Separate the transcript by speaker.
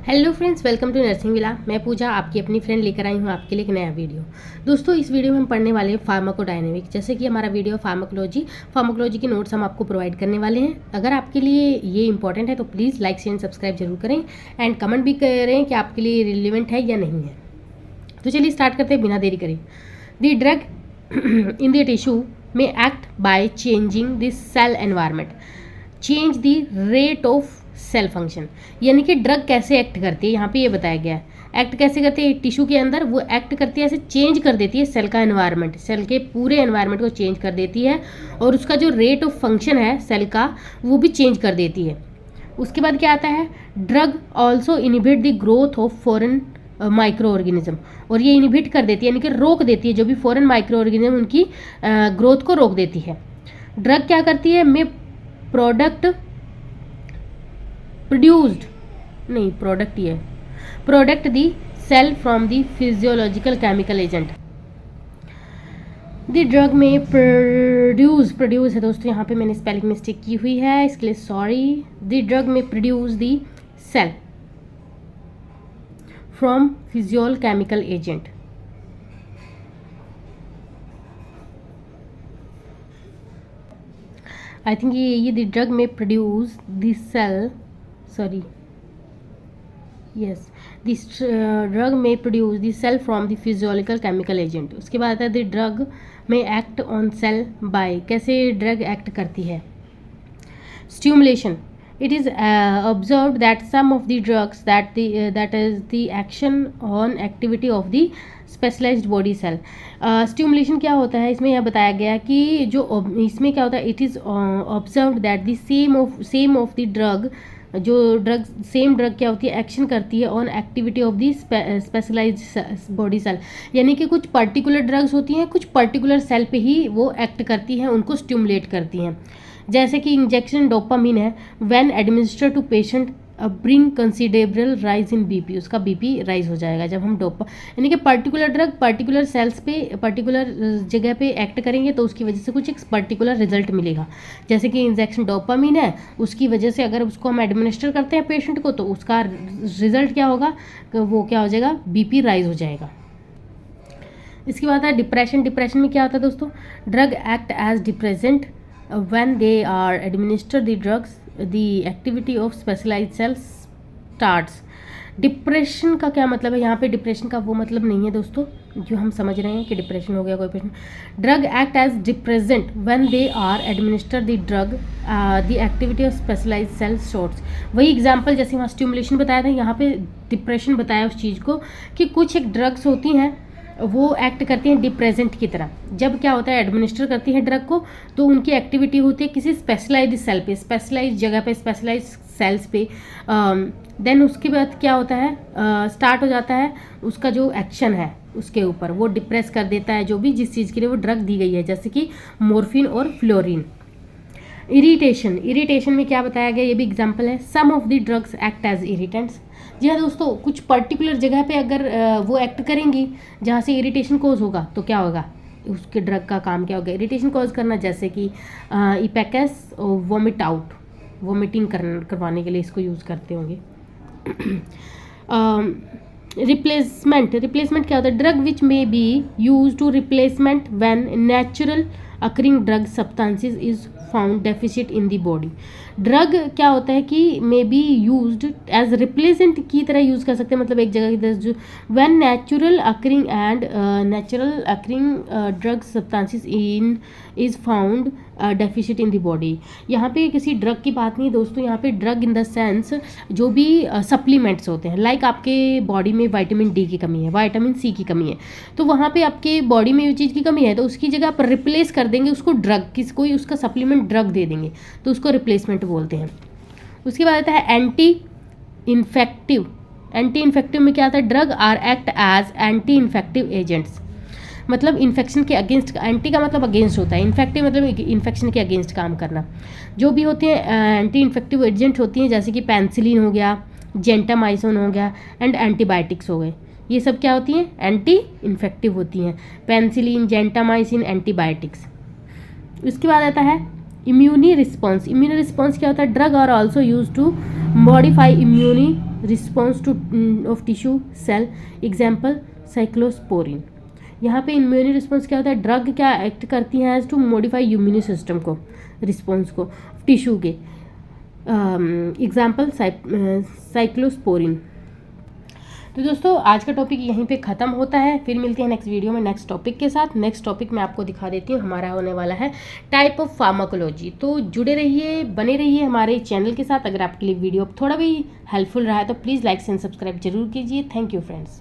Speaker 1: Hello friends, welcome to nursing villa. मैं पूजा आपकी अपनी फ्रेंड लेकर आई हूँ आपके लिए एक नया वीडियो। दोस्तों, इस वीडियो में हम पढ़ने वाले हैं फार्माकोडायनेमिक। जैसे कि हमारा वीडियो फार्माकोलॉजी की नोट्स हम आपको प्रोवाइड करने वाले हैं। अगर आपके लिए ये इंपॉर्टेंट है तो प्लीज़ लाइक शेयर सब्सक्राइब जरूर करें एंड कमेंट भी करें कि आपके लिए रिलेवेंट है या नहीं है। तो चलिए स्टार्ट करते हैं बिना देरी करें। The drug in the tissue may act by changing the cell environment, change the rate of cell function. यानी कि ड्रग कैसे एक्ट करती है, यहाँ पे ये बताया गया है। एक्ट कैसे करती है टिश्यू के अंदर, वो एक्ट करती है ऐसे, चेंज कर देती है सेल का एनवायरनमेंट, सेल के पूरे एनवायरनमेंट को चेंज कर देती है और उसका जो रेट ऑफ फंक्शन है सेल का वो भी चेंज कर देती है। उसके बाद क्या आता है, drug also inhibit the growth of foreign micro organism, और ये इनिबिट कर देती है यानी कि रोक देती है जो भी फॉरेन माइक्रो ऑर्गेनिज्म उनकी ग्रोथ को रोक देती है। ड्रग क्या करती है, में product product the cell from the physiological chemical agent. The drug में प्रोड्यूस है दोस्तों, यहाँ पे मैंने स्पेलिंग मिस्टेक की हुई है, इसके लिए सॉरी। दी ड्रग में प्रोड्यूस दी सेल फ्रॉम फिजियोल केमिकल एजेंट। आई थिंक ये दी ड्रग में produce the cell, sorry, yes, this drug may produce the cell from the physiological chemical agent। उसके बाद आता है the drug may act on cell by, कैसे drug act करती है, stimulation। it is observed that some of the drugs that is the action on activity of the specialized body cell। stimulation क्या होता है, इसमें यह बताया गया कि जो इसमें क्या होता है, it is observed that the same of the drug, जो ड्रग सेम ड्रग क्या होती है, एक्शन करती है on activity of the specialised body cell. यानी कि कुछ पर्टिकुलर ड्रग्स होती हैं, कुछ पर्टिकुलर सेल पे ही वो एक्ट करती हैं, उनको स्टिमुलेट करती हैं। जैसे कि इंजेक्शन डोपामिन है, when administer to patient bring considerable rise in BP, उसका बीपी राइज हो जाएगा जब हम यानी कि पर्टिकुलर ड्रग पर्टिकुलर सेल्स पे पर्टिकुलर जगह पे एक्ट करेंगे तो उसकी वजह से कुछ एक पर्टिकुलर रिजल्ट मिलेगा। जैसे कि इंजेक्शन डोपामिन है, उसकी वजह से अगर उसको हम एडमिनिस्टर करते हैं पेशेंट को तो उसका रिजल्ट क्या होगा, वो क्या हो जाएगा, बीपी राइज हो जाएगा। इसके बाद है डिप्रेशन। डिप्रेशन में क्या होता है दोस्तों, drug act as depressant when they are administered the drugs, the activity of specialized cells starts। Depression का क्या मतलब है, यहाँ पे डिप्रेशन का वो मतलब नहीं है दोस्तों जो हम समझ रहे हैं कि डिप्रेशन हो गया कोई patient. Drug act as depressant when they are administer the drug, the activity of specialise cell shorts. वही एग्जांपल जैसे वहाँ स्टिमुलेशन बताया था, यहाँ पे डिप्रेशन बताया उस चीज़ को कि कुछ एक ड्रग्स होती हैं वो एक्ट करती हैं डिप्रेजेंट की तरह। जब क्या होता है, एडमिनिस्टर करती है ड्रग को तो उनकी एक्टिविटी होती है किसी स्पेशलाइज सेल पे, स्पेशलाइज जगह पे, स्पेशलाइज सेल्स पे। देन उसके बाद क्या होता है, स्टार्ट हो जाता है उसका जो एक्शन है उसके ऊपर, वो डिप्रेस कर देता है जो भी जिस चीज़ के लिए वो ड्रग दी गई है, जैसे कि मॉर्फिन और फ्लोरिन। इरिटेशन में क्या बताया गया, ये भी एग्जाम्पल है, some of the drugs act as irritants. जी हाँ दोस्तों, कुछ पर्टिकुलर जगह पे अगर वो एक्ट करेंगी जहाँ से इरिटेशन कॉज होगा तो क्या होगा, उसके ड्रग का काम क्या होगा, इरिटेशन कॉज करना। जैसे कि इपेकस वॉमिट आउट, वॉमिटिंग करवाने के लिए इसको यूज़ करते होंगे। रिप्लेसमेंट क्या होता है, drug which may be use to replacement when natural occurring drug substances is found deficit in the body. Drug क्या होता है कि may be used as replacement की तरह यूज़ कर सकते हैं, मतलब एक जगह की तरह जो when natural occurring drug substances in is found deficit in the body. यहाँ पे किसी ड्रग की बात नहीं दोस्तों, यहाँ पे ड्रग इन द सेंस जो भी सप्लीमेंट्स होते हैं, लाइक आपके बॉडी में विटामिन डी की कमी है, विटामिन सी की कमी है, तो वहाँ पे आपके बॉडी में ये चीज़ की कमी है तो उसकी जगह पर रिप्लेस कर देंगे उसको ड्रग, कोई उसका सप्लीमेंट ड्रग दे देंगे तो उसको रिप्लेसमेंट बोलते हैं। उसके बाद आता है एंटी इन्फेक्टिव। एंटी इन्फेक्टिव में क्या आता है, drug are act as anti infective agents, मतलब इन्फेक्शन के अगेंस्ट। एंटी का मतलब अगेंस्ट होता है, इन्फेक्टिव मतलब इन्फेक्शन के अगेंस्ट काम करना। जो भी होते हैं एंटी इन्फेक्टिव एजेंट होती हैं, जैसे कि पेंसिलिन हो गया, जेंटामाइसिन हो गया एंड एंटीबायोटिक्स हो गए, ये सब क्या होती हैं, एंटी इन्फेक्टिव होती हैं। Penicillin, gentamicin, antibiotics. उसके बाद आता है इम्यूनी रिस्पॉन्स क्या होता है? Drug are also use to modify immune response to of tissue cell, example cyclosporin. यहाँ पे इम्यूनी रिस्पॉन्स क्या होता है? ड्रग क्या एक्ट करती हैं as to modify immune system को, रिस्पॉन्स को टिश्यू के, एग्जाम्पल साइक्लोस्पोरिन। तो दोस्तों आज का टॉपिक यहीं पे ख़त्म होता है, फिर मिलते हैं नेक्स्ट वीडियो में नेक्स्ट टॉपिक के साथ। नेक्स्ट टॉपिक मैं आपको दिखा देती हूँ, हमारा होने वाला है टाइप ऑफ फार्माकोलॉजी। तो जुड़े रहिए, बने रहिए हमारे चैनल के साथ। अगर आपके लिए वीडियो थोड़ा भी हेल्पफुल रहा है तो प्लीज़ लाइक एंड सब्सक्राइब जरूर कीजिए। Thank you friends.